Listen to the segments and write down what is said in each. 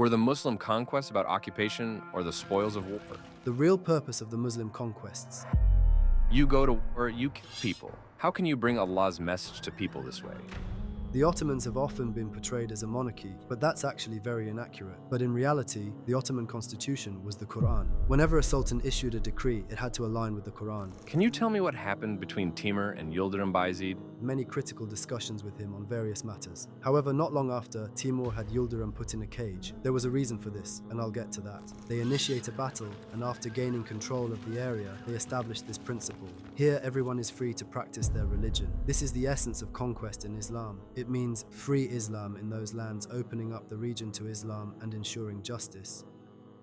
Were the Muslim conquests about occupation or the spoils of war? The real purpose of the Muslim conquests. You go to war, you kill people. How can you bring Allah's message to people this way? The Ottomans have often been portrayed as a monarchy, but that's actually very inaccurate. But in reality, the Ottoman constitution was the Quran. Whenever a sultan issued a decree, it had to align with the Quran. Can you tell me what happened between Timur and Yildirim Bayezid? Many critical discussions with him on various matters. However, not long after, Timur had Yildirim put in a cage. There was a reason for this, and I'll get to that. They initiate a battle, and after gaining control of the area, they establish this principle. Here, everyone is free to practice their religion. This is the essence of conquest in Islam. It means free Islam in those lands, opening up the region to Islam and ensuring justice.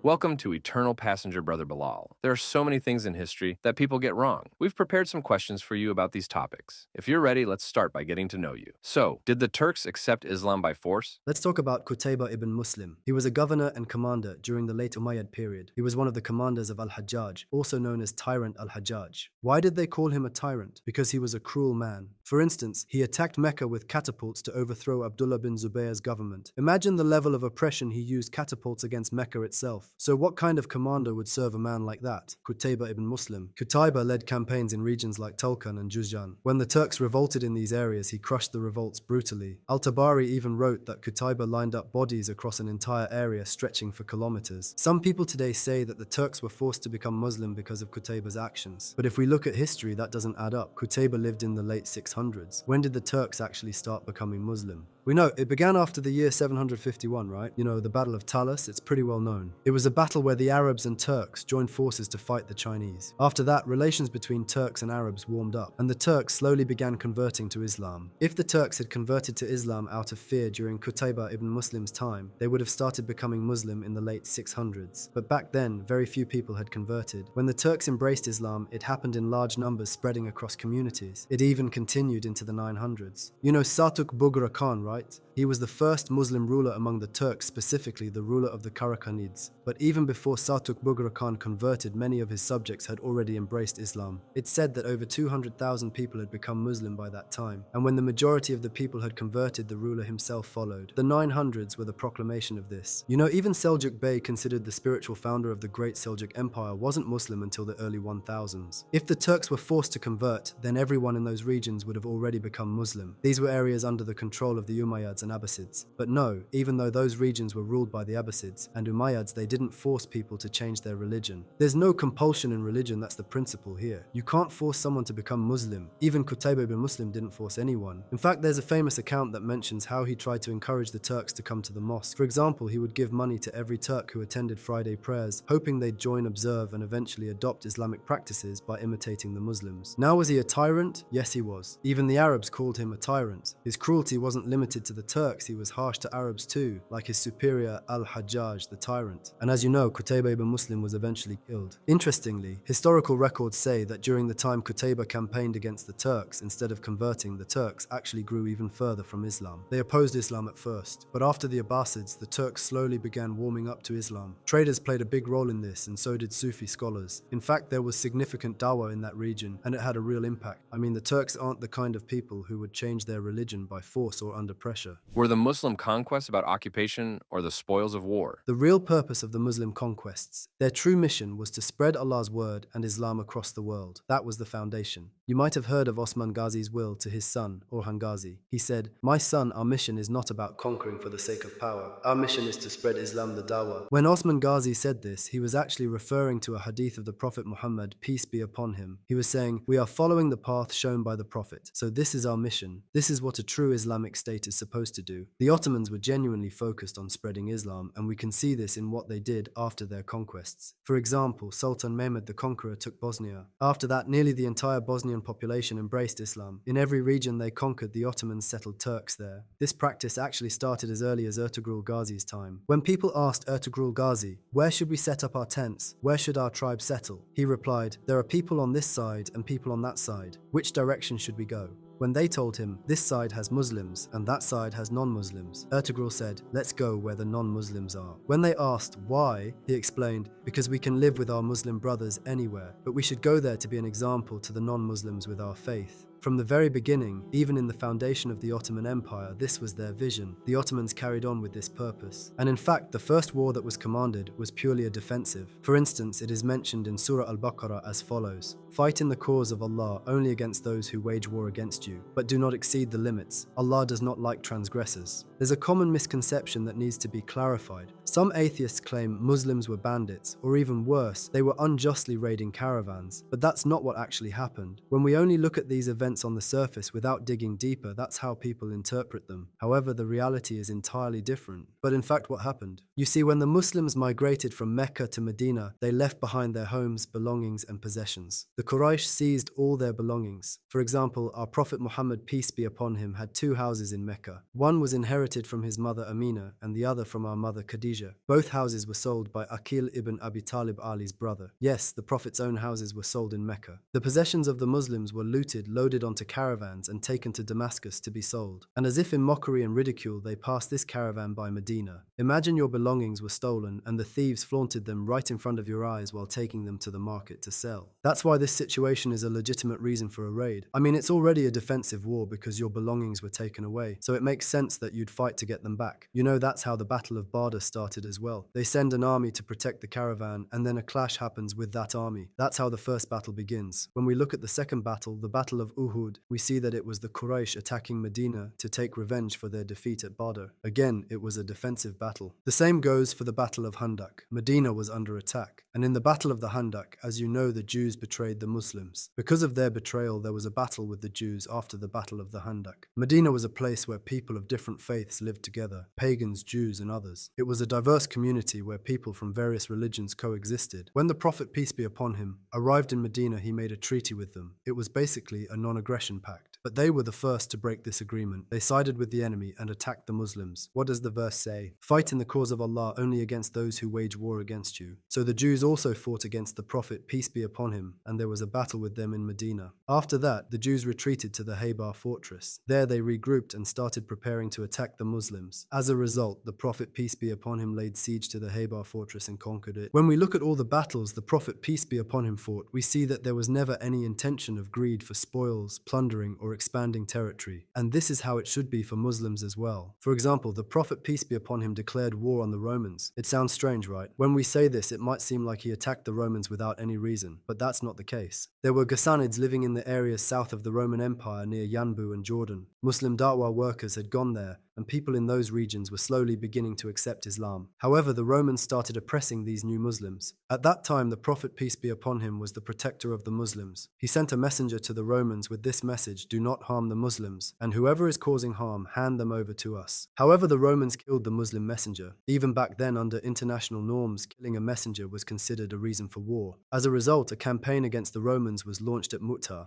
Welcome to Eternal Passenger Brother Bilal. There are so many things in history that people get wrong. We've prepared some questions for you about these topics. If you're ready, let's start by getting to know you. So, did the Turks accept Islam by force? Let's talk about Qutayba ibn Muslim. He was a governor and commander during the late Umayyad period. He was one of the commanders of Al-Hajjaj, also known as Tyrant Al-Hajjaj. Why did they call him a tyrant? Because he was a cruel man. For instance, he attacked Mecca with catapults to overthrow Abdullah bin Zubayr's government. Imagine the level of oppression he used catapults against Mecca itself. So what kind of commander would serve a man like that? Qutayba ibn Muslim. Qutayba led campaigns in regions like Tulkan and Juzjan. When the Turks revolted in these areas, he crushed the revolts brutally. Al-Tabari even wrote that Qutayba lined up bodies across an entire area stretching for kilometers. Some people today say that the Turks were forced to become Muslim because of Qutayba's actions. But if we look at history, that doesn't add up. Qutayba lived in the late 600s. When did the Turks actually start becoming Muslim? We know it began after the year 751, right? You know, the Battle of Talas, it's pretty well known. It was a battle where the Arabs and Turks joined forces to fight the Chinese. After that, relations between Turks and Arabs warmed up, and the Turks slowly began converting to Islam. If the Turks had converted to Islam out of fear during Qutayba ibn Muslim's time, they would have started becoming Muslim in the late 600s. But back then, very few people had converted. When the Turks embraced Islam, it happened in large numbers spreading across communities. It even continued into the 900s. You know Satuk Bughra Khan, right? He was the first Muslim ruler among the Turks, specifically the ruler of the Karakhanids. But even before Satuk Bughra Khan converted, many of his subjects had already embraced Islam. It's said that over 200,000 people had become Muslim by that time, and when the majority of the people had converted, the ruler himself followed. The 900s were the proclamation of this. You know, even Seljuk Bey, considered the spiritual founder of the great Seljuk Empire, wasn't Muslim until the early 1000s. If the Turks were forced to convert, then everyone in those regions would have already become Muslim. These were areas under the control of the Umayyads and Abbasids. But no, even though those regions were ruled by the Abbasids and Umayyads, they didn't force people to change their religion. There's no compulsion in religion, that's the principle here. You can't force someone to become Muslim. Even Qutayba ibn Muslim didn't force anyone. In fact, there's a famous account that mentions how he tried to encourage the Turks to come to the mosque. For example, he would give money to every Turk who attended Friday prayers, hoping they'd join, observe, and eventually adopt Islamic practices by imitating the Muslims. Now, was he a tyrant? Yes, he was. Even the Arabs called him a tyrant. His cruelty wasn't limited to the Turks, he was harsh to Arabs too, like his superior Al-Hajjaj, the tyrant. And as you know, Qutayba ibn Muslim was eventually killed. Interestingly, historical records say that during the time Qutayba campaigned against the Turks, instead of converting, the Turks actually grew even further from Islam. They opposed Islam at first, but after the Abbasids, the Turks slowly began warming up to Islam. Traders played a big role in this, and so did Sufi scholars. In fact, there was significant dawah in that region, and it had a real impact. I mean, the Turks aren't the kind of people who would change their religion by force or under pressure. Were the Muslim conquests about occupation or the spoils of war? The real purpose of the Muslim conquests, their true mission was to spread Allah's word and Islam across the world. That was the foundation. You might have heard of Osman Ghazi's will to his son, Orhan Ghazi. He said, "My son, our mission is not about conquering for the sake of power. Our mission is to spread Islam, the dawah." When Osman Ghazi said this, he was actually referring to a hadith of the Prophet Muhammad, peace be upon him. He was saying, "We are following the path shown by the Prophet. So this is our mission. This is what a true Islamic state is supposed to do." The Ottomans were genuinely focused on spreading Islam, and we can see this in what they did after their conquests. For example, Sultan Mehmed the Conqueror took Bosnia. After that, nearly the entire Bosnian population embraced Islam. In every region they conquered, the Ottomans settled Turks there. This practice actually started as early as Ertugrul Ghazi's time. When people asked Ertugrul Ghazi, "Where should we set up our tents? Where should our tribe settle?" he replied, "There are people on this side and people on that side. Which direction should we go?" When they told him, "This side has Muslims and that side has non-Muslims," Ertugrul said, "Let's go where the non-Muslims are." When they asked why, he explained, "Because we can live with our Muslim brothers anywhere, but we should go there to be an example to the non-Muslims with our faith." From the very beginning, even in the foundation of the Ottoman Empire, this was their vision. The Ottomans carried on with this purpose. And in fact, the first war that was commanded was purely a defensive. For instance, it is mentioned in Surah Al-Baqarah as follows: "Fight in the cause of Allah only against those who wage war against you, but do not exceed the limits. Allah does not like transgressors." There's a common misconception that needs to be clarified. Some atheists claim Muslims were bandits, or even worse, they were unjustly raiding caravans. But that's not what actually happened. When we only look at these events on the surface without digging deeper, that's how people interpret them. However, the reality is entirely different. But in fact, what happened? You see, when the Muslims migrated from Mecca to Medina, they left behind their homes, belongings, and possessions. The Quraysh seized all their belongings. For example, our Prophet Muhammad, peace be upon him, had two houses in Mecca. One was inherited from his mother Amina, and the other from our mother Khadijah. Both houses were sold by Aqil ibn Abi Talib, Ali's brother. Yes, the Prophet's own houses were sold in Mecca. The possessions of the Muslims were looted, loaded onto caravans, and taken to Damascus to be sold. And as if in mockery and ridicule, they passed this caravan by Medina. Imagine your belongings were stolen, and the thieves flaunted them right in front of your eyes while taking them to the market to sell. That's why this situation is a legitimate reason for a raid. I mean, it's already a defensive war because your belongings were taken away, so it makes sense that you'd fight to get them back. You know, that's how the Battle of Badr started as well. They send an army to protect the caravan, and then a clash happens with that army. That's how the first battle begins. When we look at the second battle, the Battle of Uhud, we see that it was the Quraysh attacking Medina to take revenge for their defeat at Badr. Again, it was a defensive battle. The same goes for the Battle of Handak. Medina was under attack. And in the Battle of the Handak, as you know, the Jews betrayed the Muslims. Because of their betrayal, there was a battle with the Jews after the Battle of the Handak. Medina was a place where people of different faiths lived together, pagans, Jews, and others. It was a diverse community where people from various religions coexisted. When the Prophet, peace be upon him, arrived in Medina, he made a treaty with them. It was basically a non-aggression pact. But they were the first to break this agreement. They sided with the enemy and attacked the Muslims. What does the verse say? "Fight in the cause of Allah only against those who wage war against you." So the Jews also fought against the Prophet, peace be upon him, and there was a battle with them in Medina. After that, the Jews retreated to the Haybar fortress. There they regrouped and started preparing to attack the Muslims. As a result, the Prophet, peace be upon him, laid siege to the Haybar fortress and conquered it. When we look at all the battles the Prophet, peace be upon him, fought, we see that there was never any intention of greed for spoils, plundering, or expanding territory. And this is how it should be for Muslims as well. For example, the Prophet, peace be upon him, declared war on the Romans. It sounds strange, right? When we say this, it might seem like he attacked the Romans without any reason, but that's not the case. There were Ghassanids living in the areas south of the Roman Empire near Yanbu and Jordan. Muslim Da'wah workers had gone there, and people in those regions were slowly beginning to accept Islam. However, the Romans started oppressing these new Muslims. At that time, the Prophet, peace be upon him, was the protector of the Muslims. He sent a messenger to the Romans with this message: "Do not harm the Muslims, and whoever is causing harm, hand them over to us." However, the Romans killed the Muslim messenger. Even back then, under international norms, killing a messenger was considered a reason for war. As a result, a campaign against the Romans was launched at Mu'tah.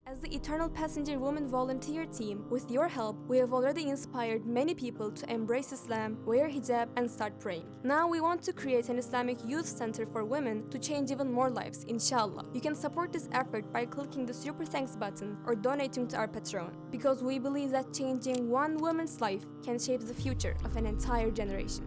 As the Eternal Passenger Women Volunteer Team, with your help, we have already inspired many people to embrace Islam, wear hijab, and start praying. Now we want to create an Islamic youth center for women to change even more lives, inshallah. You can support this effort by clicking the Super Thanks button or donating to our Patreon, because we believe that changing one woman's life can shape the future of an entire generation.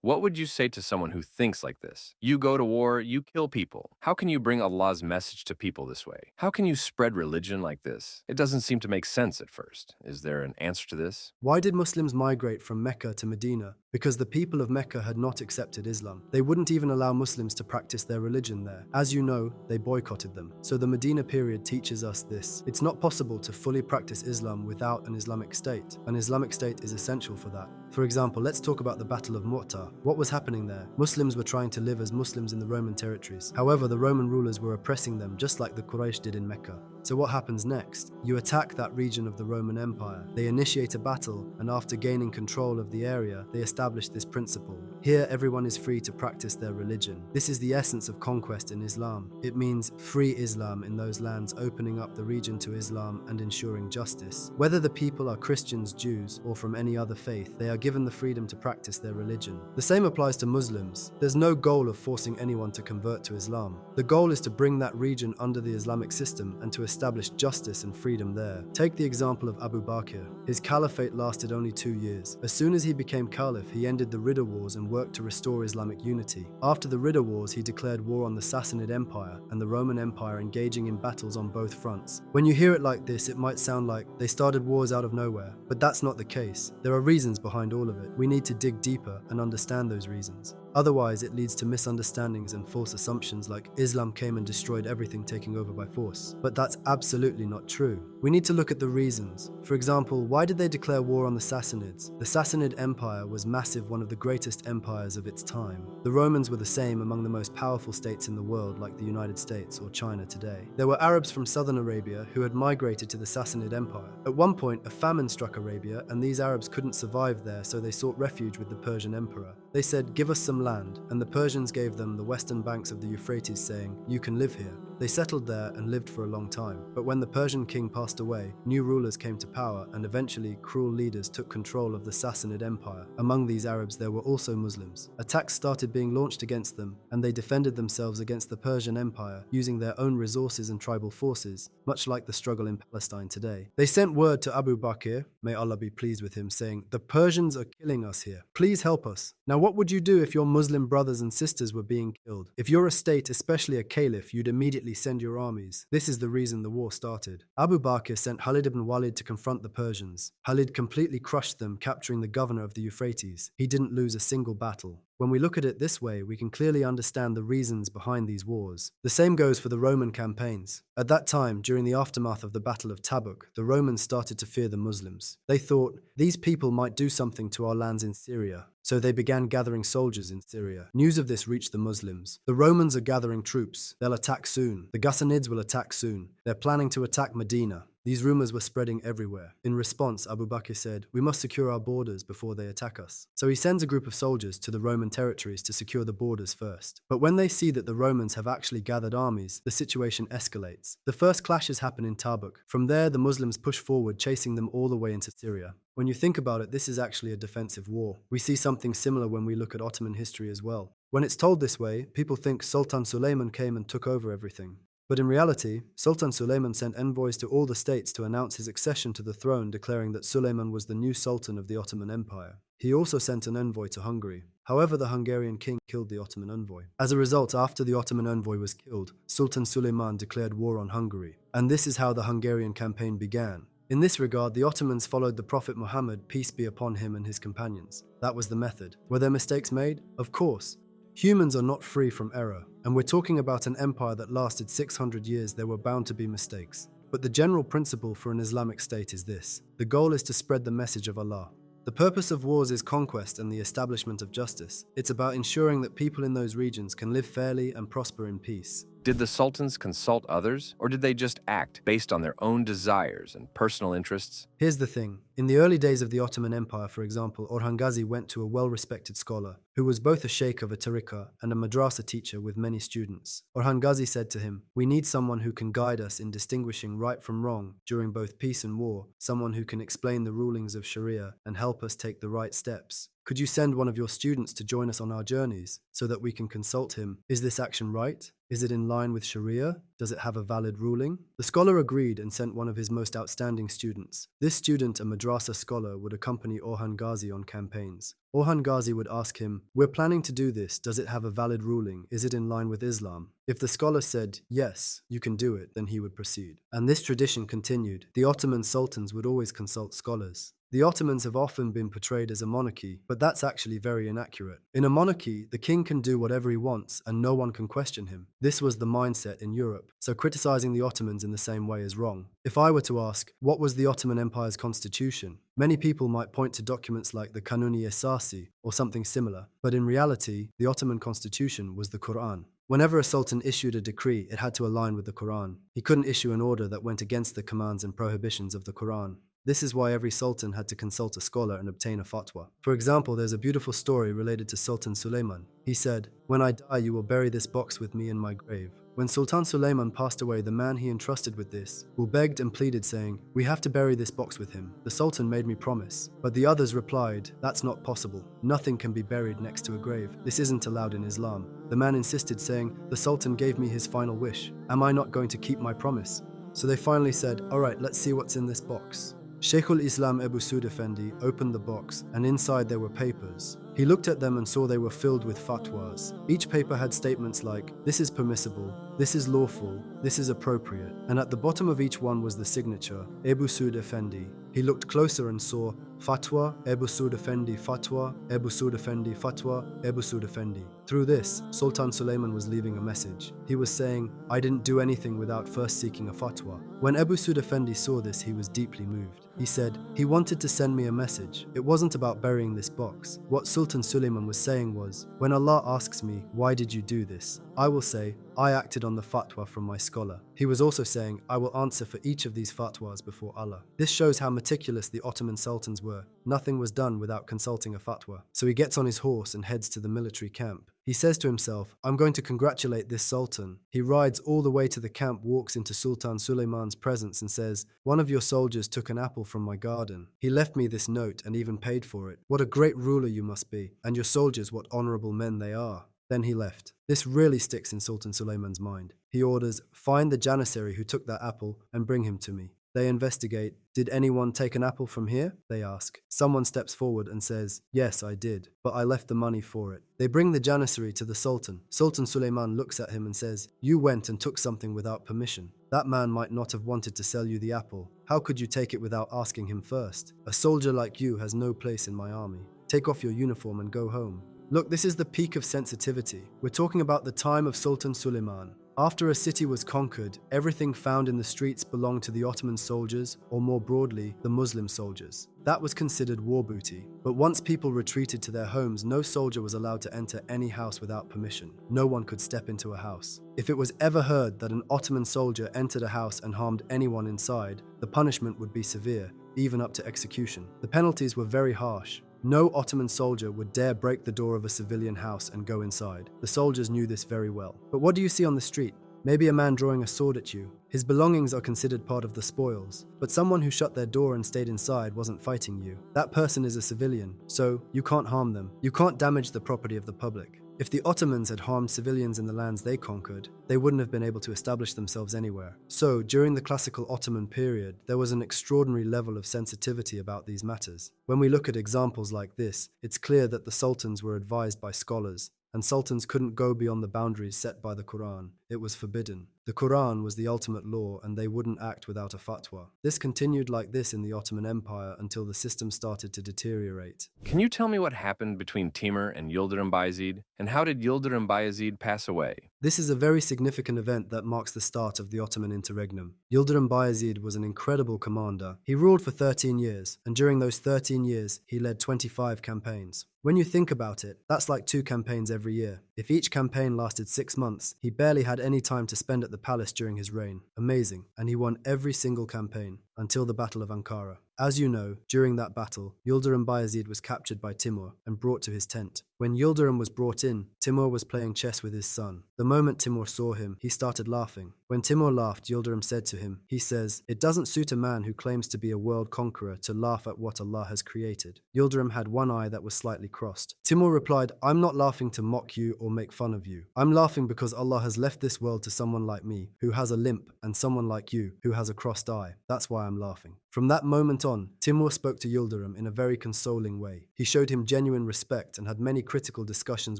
What would you say to someone who thinks like this? You go to war, you kill people. How can you bring Allah's message to people this way? How can you spread religion like this? It doesn't seem to make sense at first. Is there an answer to this? Why did Muslims migrate from Mecca to Medina? Because the people of Mecca had not accepted Islam. They wouldn't even allow Muslims to practice their religion there. As you know, they boycotted them. So the Medina period teaches us this: it's not possible to fully practice Islam without an Islamic state. An Islamic state is essential for that. For example, let's talk about the Battle of Mu'tah. What was happening there? Muslims were trying to live as Muslims in the Roman territories. However, the Roman rulers were oppressing them just like the Quraysh did in Mecca. So what happens next? You attack that region of the Roman Empire. They initiate a battle, and after gaining control of the area, they establish this principle. Here, everyone is free to practice their religion. This is the essence of conquest in Islam. It means free Islam in those lands, opening up the region to Islam and ensuring justice. Whether the people are Christians, Jews, or from any other faith, they are given the freedom to practice their religion. The same applies to Muslims. There's no goal of forcing anyone to convert to Islam. The goal is to bring that region under the Islamic system and to establish justice and freedom there. Take the example of Abu Bakr. His caliphate lasted only 2 years. As soon as he became caliph, he ended the Ridda Wars and worked to restore Islamic unity. After the Ridda Wars, he declared war on the Sassanid Empire and the Roman Empire, engaging in battles on both fronts. When you hear it like this, it might sound like they started wars out of nowhere, but that's not the case. There are reasons behind all of it. We need to dig deeper and understand those reasons. Otherwise, it leads to misunderstandings and false assumptions like Islam came and destroyed everything, taking over by force. But that's absolutely not true. We need to look at the reasons. For example, why did they declare war on the Sassanids? The Sassanid Empire was massive, one of the greatest empires of its time. The Romans were the same, among the most powerful states in the world, like the United States or China today. There were Arabs from southern Arabia who had migrated to the Sassanid Empire. At one point, a famine struck Arabia, and these Arabs couldn't survive there, so they sought refuge with the Persian emperor. They said, "Give us some land," and the Persians gave them the western banks of the Euphrates, saying, "You can live here." They settled there and lived for a long time. But when the Persian king passed away, new rulers came to power, and eventually cruel leaders took control of the Sassanid Empire. Among these Arabs, there were also Muslims. Attacks started being launched against them, and they defended themselves against the Persian Empire using their own resources and tribal forces, much like the struggle in Palestine today. They sent word to Abu Bakr, may Allah be pleased with him, saying, "The Persians are killing us here. Please help us." Now, what would you do if your Muslim brothers and sisters were being killed? If you're a state, especially a caliph, you'd immediately send your armies. This is the reason the war started. Abu Bakr sent Khalid ibn Walid to confront the Persians. Khalid completely crushed them, capturing the governor of the Euphrates. He didn't lose a single battle. When we look at it this way, we can clearly understand the reasons behind these wars. The same goes for the Roman campaigns. At that time, during the aftermath of the Battle of Tabuk, the Romans started to fear the Muslims. They thought, these people might do something to our lands in Syria. So they began gathering soldiers in Syria. News of this reached the Muslims. The Romans are gathering troops. They'll attack soon. The Ghassanids will attack soon. They're planning to attack Medina. These rumors were spreading everywhere. In response, Abu Bakr said, "We must secure our borders before they attack us." So he sends a group of soldiers to the Roman territories to secure the borders first. But when they see that the Romans have actually gathered armies, the situation escalates. The first clashes happen in Tabuk. From there, the Muslims push forward, chasing them all the way into Syria. When you think about it, this is actually a defensive war. We see something similar when we look at Ottoman history as well. When it's told this way, people think Sultan Suleiman came and took over everything. But in reality, Sultan Suleiman sent envoys to all the states to announce his accession to the throne, declaring that Suleiman was the new sultan of the Ottoman Empire. He also sent an envoy to Hungary. However, the Hungarian king killed the Ottoman envoy. As a result, after the Ottoman envoy was killed, Sultan Suleiman declared war on Hungary. And this is how the Hungarian campaign began. In this regard, the Ottomans followed the Prophet Muhammad, peace be upon him, and his companions. That was the method. Were there mistakes made? Of course. Humans are not free from error, and we're talking about an empire that lasted 600 years. There were bound to be mistakes. But the general principle for an Islamic state is this: the goal is to spread the message of Allah. The purpose of wars is conquest and the establishment of justice. It's about ensuring that people in those regions can live fairly and prosper in peace. Did the sultans consult others, or did they just act based on their own desires and personal interests? Here's the thing. In the early days of the Ottoman Empire, for example, Orhan Gazi went to a well-respected scholar who was both a sheikh of a tariqa and a madrasa teacher with many students. Orhan Gazi said to him, "We need someone who can guide us in distinguishing right from wrong during both peace and war, someone who can explain the rulings of Sharia and help us take the right steps. Could you send one of your students to join us on our journeys so that we can consult him? Is this action right? Is it in line with Sharia? Does it have a valid ruling?" The scholar agreed and sent one of his most outstanding students. This student, a madrasa scholar, would accompany Orhan Gazi on campaigns. Orhan Gazi would ask him, "We're planning to do this. Does it have a valid ruling? Is it in line with Islam?" If the scholar said, "Yes, you can do it," then he would proceed. And this tradition continued. The Ottoman sultans would always consult scholars. The Ottomans have often been portrayed as a monarchy, but that's actually very inaccurate. In a monarchy, the king can do whatever he wants and no one can question him. This was the mindset in Europe, so criticizing the Ottomans in the same way is wrong. If I were to ask, what was the Ottoman Empire's constitution? Many people might point to documents like the Kanuni Esasi or something similar, but in reality, the Ottoman constitution was the Quran. Whenever a sultan issued a decree, it had to align with the Quran. He couldn't issue an order that went against the commands and prohibitions of the Quran. This is why every sultan had to consult a scholar and obtain a fatwa. For example, there's a beautiful story related to Sultan Suleiman. He said, "When I die, you will bury this box with me in my grave." When Sultan Suleiman passed away, the man he entrusted with this begged and pleaded, saying, "We have to bury this box with him. The Sultan made me promise." But the others replied, "That's not possible. Nothing can be buried next to a grave. This isn't allowed in Islam." The man insisted, saying, "The Sultan gave me his final wish. Am I not going to keep my promise?" So they finally said, "All right, let's see what's in this box." Sheikhul Islam Ebu Suud Effendi opened the box, and inside there were papers. He looked at them and saw they were filled with fatwas. Each paper had statements like, "This is permissible," "This is lawful," "This is appropriate," and at the bottom of each one was the signature, Ebu Suud Effendi. He looked closer and saw, "Fatwa, Ebu Suud Effendi, Fatwa, Ebu Suud Effendi, Fatwa, Ebu Suud Effendi." Through this, Sultan Suleiman was leaving a message. He was saying, "I didn't do anything without first seeking a fatwa." When Ebu Suud Effendi saw this, he was deeply moved. He said, "He wanted to send me a message. It wasn't about burying this box. What Sultan Suleiman was saying was, when Allah asks me, 'Why did you do this?' I will say, 'I acted on the fatwa from my scholar.'" He was also saying, "I will answer for each of these fatwas before Allah." This shows how meticulous the Ottoman sultans were. Nothing was done without consulting a fatwa. So he gets on his horse and heads to the military camp. He says to himself, "I'm going to congratulate this sultan." He rides all the way to the camp, walks into Sultan Suleiman's presence and says, "One of your soldiers took an apple from my garden. He left me this note and even paid for it. What a great ruler you must be, and your soldiers what honorable men they are." Then he left. This really sticks in Sultan Suleiman's mind. He orders, "Find the janissary who took that apple and bring him to me." They investigate. "Did anyone take an apple from here?" they ask. Someone steps forward and says, "Yes, I did, but I left the money for it." They bring the janissary to the Sultan. Sultan Suleiman looks at him and says, "You went and took something without permission. That man might not have wanted to sell you the apple. How could you take it without asking him first? A soldier like you has no place in my army. Take off your uniform and go home." Look, this is the peak of sensitivity. We're talking about the time of Sultan Suleiman. After a city was conquered, everything found in the streets belonged to the Ottoman soldiers, or more broadly, the Muslim soldiers. That was considered war booty. But once people retreated to their homes, no soldier was allowed to enter any house without permission. No one could step into a house. If it was ever heard that an Ottoman soldier entered a house and harmed anyone inside, the punishment would be severe, even up to execution. The penalties were very harsh. No Ottoman soldier would dare break the door of a civilian house and go inside. The soldiers knew this very well. But what do you see on the street? Maybe a man drawing a sword at you. His belongings are considered part of the spoils. But someone who shut their door and stayed inside wasn't fighting you. That person is a civilian, so you can't harm them. You can't damage the property of the public. If the Ottomans had harmed civilians in the lands they conquered, they wouldn't have been able to establish themselves anywhere. So, during the classical Ottoman period, there was an extraordinary level of sensitivity about these matters. When we look at examples like this, it's clear that the sultans were advised by scholars, and sultans couldn't go beyond the boundaries set by the Quran. It was forbidden. The Quran was the ultimate law, and they wouldn't act without a fatwa. This continued like this in the Ottoman Empire until the system started to deteriorate. Can you tell me what happened between Timur and Yildirim Bayezid, and how did Yildirim Bayezid pass away? This is a very significant event that marks the start of the Ottoman interregnum. Yildirim Bayezid was an incredible commander. He ruled for 13 years, and during those 13 years, he led 25 campaigns. When you think about it, that's like 2 campaigns every year. If each campaign lasted 6 months, he barely had any time to spend at the palace during his reign. Amazing. And he won every single campaign, until the Battle of Ankara. As you know, during that battle, Yildirim Bayezid was captured by Timur and brought to his tent. When Yildirim was brought in, Timur was playing chess with his son. The moment Timur saw him, he started laughing. When Timur laughed, Yildirim said to him, he says, "It doesn't suit a man who claims to be a world conqueror to laugh at what Allah has created." Yildirim had one eye that was slightly crossed. Timur replied, "I'm not laughing to mock you or make fun of you. I'm laughing because Allah has left this world to someone like me, who has a limp, and someone like you, who has a crossed eye. That's why I'm laughing." From that moment on, Timur spoke to Yildirim in a very consoling way. He showed him genuine respect and had many critical discussions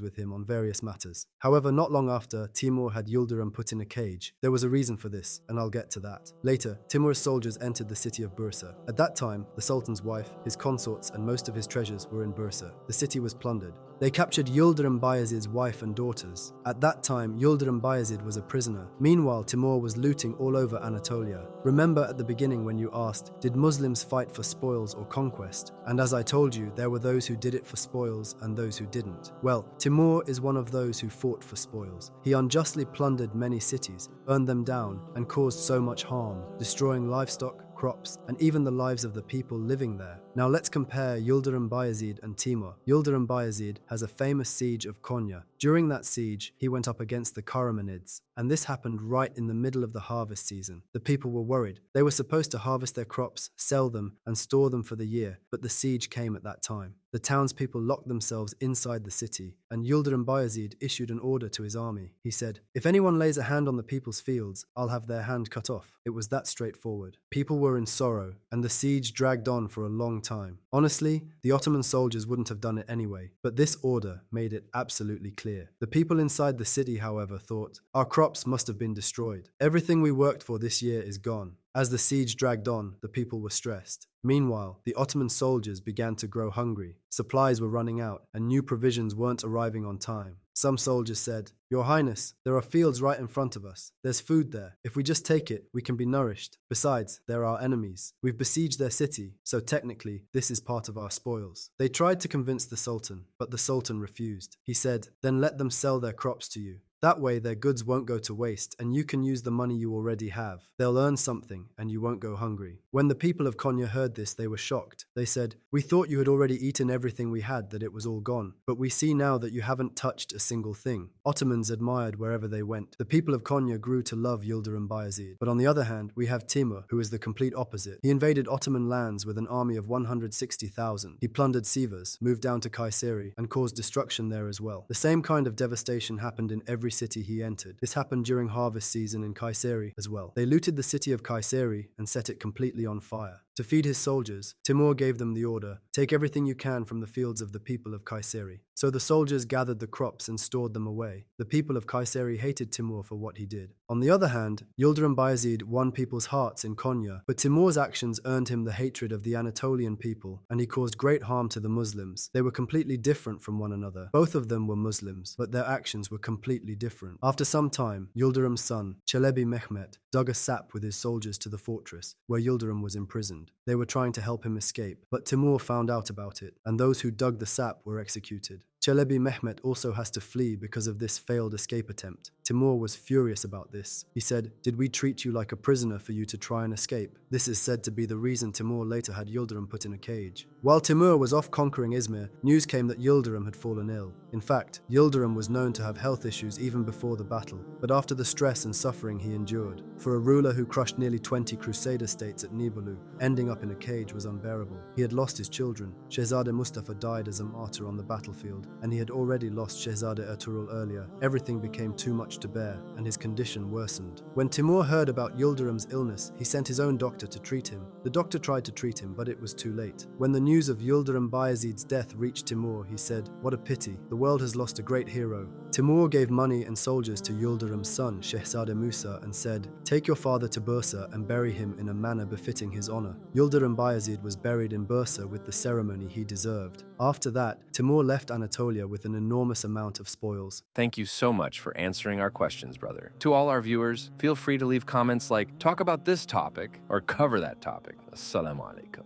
with him on various matters. However, not long after, Timur had Yildirim put in a cage. There was a reason for this, and I'll get to that. Later, Timur's soldiers entered the city of Bursa. At that time, the Sultan's wife, his consorts, and most of his treasures were in Bursa. The city was plundered. They captured Yildirim Bayezid's wife and daughters. At that time, Yildirim Bayezid was a prisoner. Meanwhile, Timur was looting all over Anatolia. Remember at the beginning when you asked, did Muslims fight for spoils or conquest? And as I told you, there were those who did it for spoils and those who didn't. Well, Timur is one of those who fought for spoils. He unjustly plundered many cities, burned them down, and caused so much harm, destroying livestock, crops, and even the lives of the people living there. Now let's compare Yildirim Bayezid and Timur. Yildirim Bayezid has a famous siege of Konya. During that siege, he went up against the Karamanids, and this happened right in the middle of the harvest season. The people were worried. They were supposed to harvest their crops, sell them, and store them for the year, but the siege came at that time. The townspeople locked themselves inside the city, and Yildirim Bayezid issued an order to his army. He said, "If anyone lays a hand on the people's fields, I'll have their hand cut off." It was that straightforward. People were in sorrow, and the siege dragged on for a long time. Honestly, the Ottoman soldiers wouldn't have done it anyway, but this order made it absolutely clear. The people inside the city, however, thought, "Our crops must have been destroyed. Everything we worked for this year is gone." As the siege dragged on, the people were stressed. Meanwhile, the Ottoman soldiers began to grow hungry. Supplies were running out, and new provisions weren't arriving on time. Some soldiers said, "Your Highness, there are fields right in front of us. There's food there. If we just take it, we can be nourished. Besides, they're our enemies. We've besieged their city, so technically, this is part of our spoils." They tried to convince the Sultan, but the Sultan refused. He said, "Then let them sell their crops to you. That way their goods won't go to waste, and you can use the money you already have. They'll earn something, and you won't go hungry." When the people of Konya heard this, they were shocked. They said, "We thought you had already eaten everything we had, that it was all gone. But we see now that you haven't touched a single thing." Ottomans admired wherever they went. The people of Konya grew to love Yildirim Bayezid. But on the other hand, we have Timur, who is the complete opposite. He invaded Ottoman lands with an army of 160,000. He plundered Sivas, moved down to Kayseri, and caused destruction there as well. The same kind of devastation happened in every city he entered. This happened during harvest season in Kayseri as well. They looted the city of Kayseri and set it completely on fire. To feed his soldiers, Timur gave them the order, "Take everything you can from the fields of the people of Kayseri." So the soldiers gathered the crops and stored them away. The people of Kayseri hated Timur for what he did. On the other hand, Yildirim Bayezid won people's hearts in Konya, but Timur's actions earned him the hatred of the Anatolian people, and he caused great harm to the Muslims. They were completely different from one another. Both of them were Muslims, but their actions were completely different. After some time, Yildirim's son, Çelebi Mehmet, dug a sap with his soldiers to the fortress, where Yildirim was imprisoned. They were trying to help him escape, but Timur found out about it, and those who dug the sap were executed. Çelebi Mehmet also has to flee because of this failed escape attempt. Timur was furious about this. He said, "Did we treat you like a prisoner for you to try and escape?" This is said to be the reason Timur later had Yildirim put in a cage. While Timur was off conquering Izmir, news came that Yildirim had fallen ill. In fact, Yildirim was known to have health issues even before the battle, but after the stress and suffering he endured. For a ruler who crushed nearly 20 Crusader states at Nibolu, ending up in a cage was unbearable. He had lost his children. Shehzade Mustafa died as a martyr on the battlefield, and he had already lost Shehzade Ertuğrul earlier. Everything became too much to bear, and his condition worsened. When Timur heard about Yildirim's illness, he sent his own doctor to treat him. The doctor tried to treat him, but it was too late. When the news of Yildirim Bayezid's death reached Timur, he said, "What a pity, the world has lost a great hero." Timur gave money and soldiers to Yildirim's son, Shehzade Musa, and said, "Take your father to Bursa and bury him in a manner befitting his honor." Yildirim Bayezid was buried in Bursa with the ceremony he deserved. After that, Timur left Anatolia with an enormous amount of spoils. Thank you so much for answering our questions, brother. To all our viewers, feel free to leave comments like, "Talk about this topic," or "Cover that topic." Assalamu Alaikum.